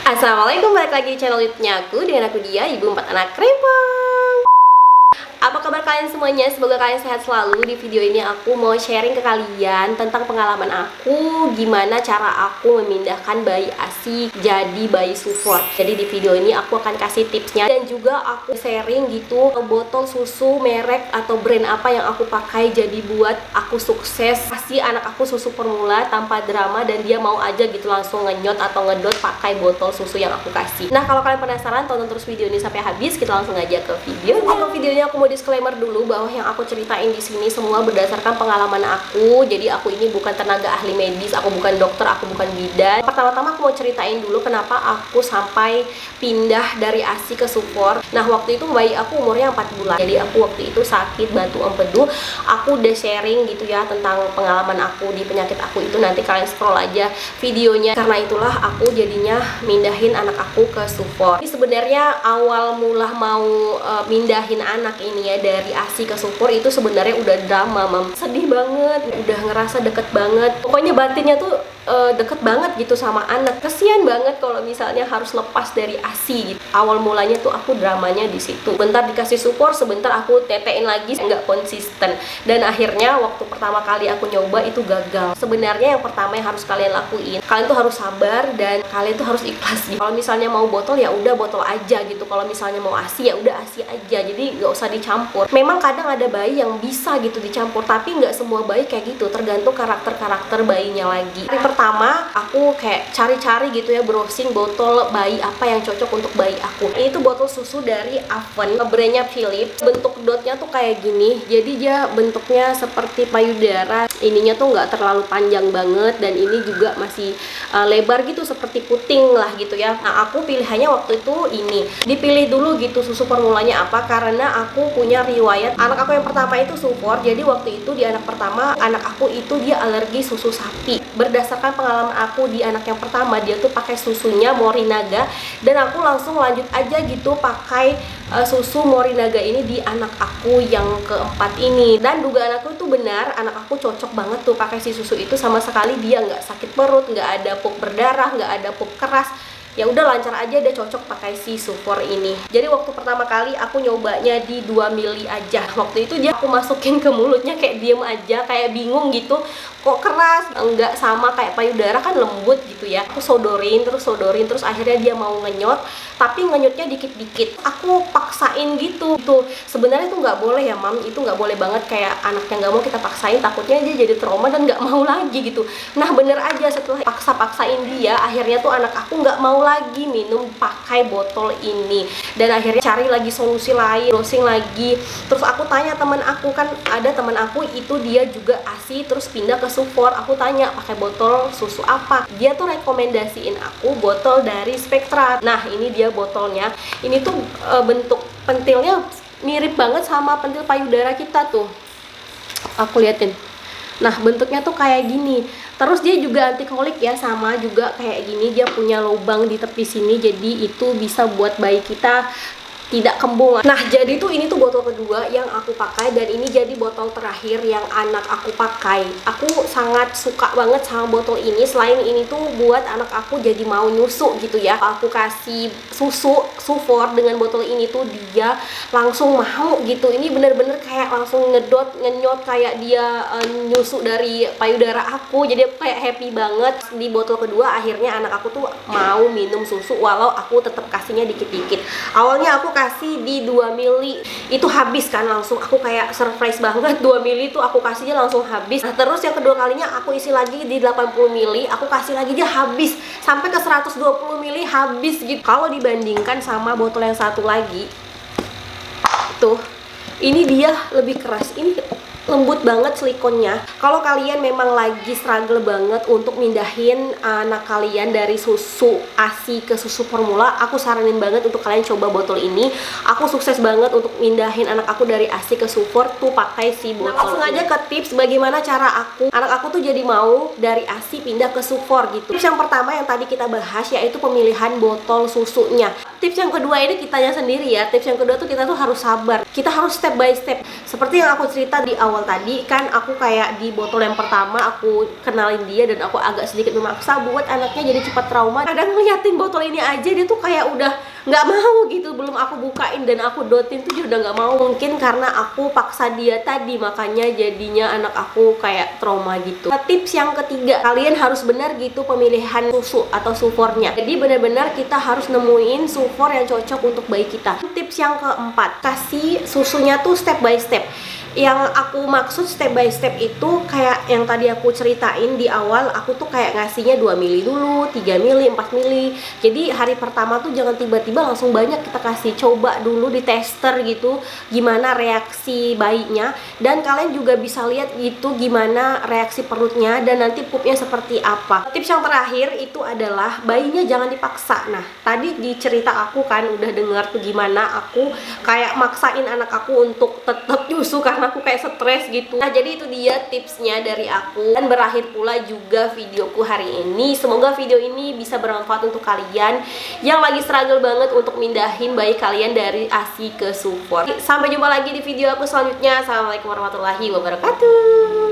Assalamualaikum, balik lagi di channel YouTube-nya aku dengan aku Dia, ibu 4 anak rempong. Apa kabar kalian semuanya? Semoga kalian sehat selalu. Di video ini aku mau sharing ke kalian tentang pengalaman aku, gimana cara aku memindahkan bayi ASI jadi bayi support. Jadi di video ini aku akan kasih tipsnya, dan juga aku sharing gitu botol susu merek atau brand apa yang aku pakai jadi buat aku sukses kasih anak aku susu formula tanpa drama, dan dia mau aja gitu langsung ngenyot atau ngedot pakai botol susu yang aku kasih. Nah, kalau kalian penasaran, tonton terus video ini sampai habis. Kita langsung aja ke video. Untuk videonya aku mau disclaimer dulu bahwa yang aku ceritain di sini semua berdasarkan pengalaman aku. Jadi aku ini bukan tenaga ahli medis, aku bukan dokter, aku bukan bidan. Pertama-tama aku mau ceritain dulu kenapa aku sampai pindah dari ASI ke support. Nah, waktu itu bayi aku umurnya 4 bulan. Jadi aku waktu itu sakit batu empedu. Aku udah sharing gitu ya tentang pengalaman aku di penyakit aku itu. Nanti kalian scroll aja videonya. Karena itulah aku jadinya mindahin anak aku ke support. Ini sebenarnya awal mula mau mindahin anak ini ya dari ASI ke support itu sebenarnya udah drama, Mam. Sedih banget, udah ngerasa deket banget. Pokoknya batinnya tuh deket banget gitu sama anak. Kesian banget kalau misalnya harus lepas dari ASI gitu. Awal mulanya tuh aku dramanya di situ. Bentar dikasih support, sebentar aku tetein lagi, nggak konsisten. Dan akhirnya waktu pertama kali aku nyoba itu gagal. Sebenarnya yang pertama yang harus kalian lakuin, kalian tuh harus sabar dan kalian tuh harus ikhlas gitu. Kalau misalnya mau botol ya udah botol aja gitu. Kalau misalnya mau ASI ya udah ASI aja. Jadi nggak usah dicampur. Memang kadang ada bayi yang bisa gitu dicampur, tapi nggak semua bayi kayak gitu. Tergantung karakter bayinya lagi. Pertama aku kayak cari-cari gitu ya, browsing botol bayi apa yang cocok untuk bayi aku. Ini tuh botol susu dari Avon, brandnya Philips. Bentuk dotnya tuh kayak gini, jadi dia bentuknya seperti payudara. Ininya tuh nggak terlalu panjang banget, dan ini juga masih lebar gitu seperti puting lah gitu ya. Nah, aku pilihannya waktu itu ini. Dipilih dulu gitu susu formulanya apa, karena aku punya riwayat anak aku yang pertama itu support. Jadi waktu itu di anak pertama, anak aku itu dia alergi susu sapi. Berdasarkan pengalaman aku di anak yang pertama, dia tuh pakai susunya Morinaga, dan aku langsung lanjut aja gitu pakai susu Morinaga ini di anak aku yang keempat ini. Dan dugaan aku itu benar, anak aku cocok banget tuh pakai si susu itu. Sama sekali dia nggak sakit perut, nggak ada pup berdarah, nggak ada pup keras. Ya udah lancar aja, dia cocok pakai si support ini. Jadi waktu pertama kali aku nyobanya di 2 mili aja. Waktu itu dia aku masukin ke mulutnya kayak diem aja, kayak bingung gitu. Kok keras? Enggak sama kayak payudara kan lembut gitu ya. Aku sodorin terus akhirnya dia mau ngenyot, tapi ngenyotnya dikit-dikit. Aku paksain gitu. Itu sebenarnya itu nggak boleh ya, Mam. Itu nggak boleh banget, kayak anak yang nggak mau kita paksain, takutnya dia jadi trauma dan nggak mau lagi gitu. Nah, bener aja setelah paksain dia, akhirnya tuh anak aku nggak mau lagi minum pakai botol ini. Dan akhirnya cari lagi solusi lain, browsing lagi. Terus aku tanya teman aku, kan ada teman aku itu dia juga ASI terus pindah ke support. Aku tanya pakai botol susu apa, dia tuh rekomendasiin aku botol dari Spectra. Nah, ini dia botolnya. Ini tuh bentuk pentilnya mirip banget sama pentil payudara kita tuh. Aku liatin. Nah, bentuknya tuh kayak gini. Terus dia juga anti kolik ya, sama juga kayak gini. Dia punya lubang di tepi sini, jadi itu bisa buat bayi kita tidak kembung. Nah, jadi tuh ini tuh botol kedua yang aku pakai, dan ini jadi botol terakhir yang anak aku pakai. Aku sangat suka banget sama botol ini. Selain ini tuh buat anak aku jadi mau nyusu gitu ya. Aku kasih susu support dengan botol ini tuh dia langsung mau gitu. Ini bener-bener kayak langsung ngedot, ngenyot kayak dia nyusu dari payudara aku. Jadi aku kayak happy banget. Di botol kedua akhirnya anak aku tuh mau minum susu, walau aku tetap kasihnya dikit-dikit. Awalnya aku kasih di 2 mili, itu habis kan langsung. Aku kayak surprise banget, 2 mili tuh aku kasihnya langsung habis. Nah, terus yang kedua kalinya aku isi lagi di 80 mili, aku kasih lagi, dia habis sampai ke 120 mili habis gitu. Kalau dibandingkan sama botol yang satu lagi tuh, ini dia lebih keras, ini lembut banget silikonnya. Kalau kalian memang lagi struggle banget untuk mindahin anak kalian dari susu ASI ke susu formula, aku saranin banget untuk kalian coba botol ini. Aku sukses banget untuk mindahin anak aku dari ASI ke support tuh pakai si botol. Nah, langsung aja ke tips bagaimana cara anak aku tuh jadi mau dari ASI pindah ke support gitu. Tips yang pertama yang tadi kita bahas yaitu pemilihan botol susunya. Tips yang kedua ini kitanya sendiri ya. Tips yang kedua tuh kita tuh harus sabar. kita harus step by step. Seperti yang aku cerita di awal tadi, kan aku kayak di botol yang pertama aku kenalin dia dan aku agak sedikit memaksa buat anaknya jadi cepat trauma. Kadang ngeliatin botol ini aja dia tuh kayak udah nggak mau gitu, belum aku bukain dan aku dotin tuh dia udah nggak mau. Mungkin karena aku paksa dia tadi, makanya jadinya anak aku kayak trauma gitu. Tips yang ketiga, kalian harus benar gitu pemilihan susu atau sufornya. Jadi benar-benar kita harus nemuin sufor yang cocok untuk bayi kita. Tips yang keempat, kasih susunya tuh step by step. Yang aku maksud step by step itu kayak yang tadi aku ceritain di awal, aku tuh kayak ngasihnya 2 mili dulu, 3 mili, 4 mili. Jadi hari pertama tuh jangan tiba-tiba langsung banyak kita kasih, coba dulu di tester gitu gimana reaksi bayinya, dan kalian juga bisa lihat gitu gimana reaksi perutnya dan nanti pupnya seperti apa. Tips yang terakhir itu adalah bayinya jangan dipaksa. Nah, tadi di cerita aku kan udah dengar tuh gimana aku kayak maksain anak aku untuk tetap nyusu karena aku kayak stres gitu. Nah, jadi itu dia tipsnya dari aku, dan berakhir pula juga videoku hari ini. Semoga video ini bisa bermanfaat untuk kalian yang lagi struggle banget untuk mindahin bayi kalian dari ASI ke sufor. Sampai jumpa lagi di video aku selanjutnya. Assalamualaikum warahmatullahi wabarakatuh.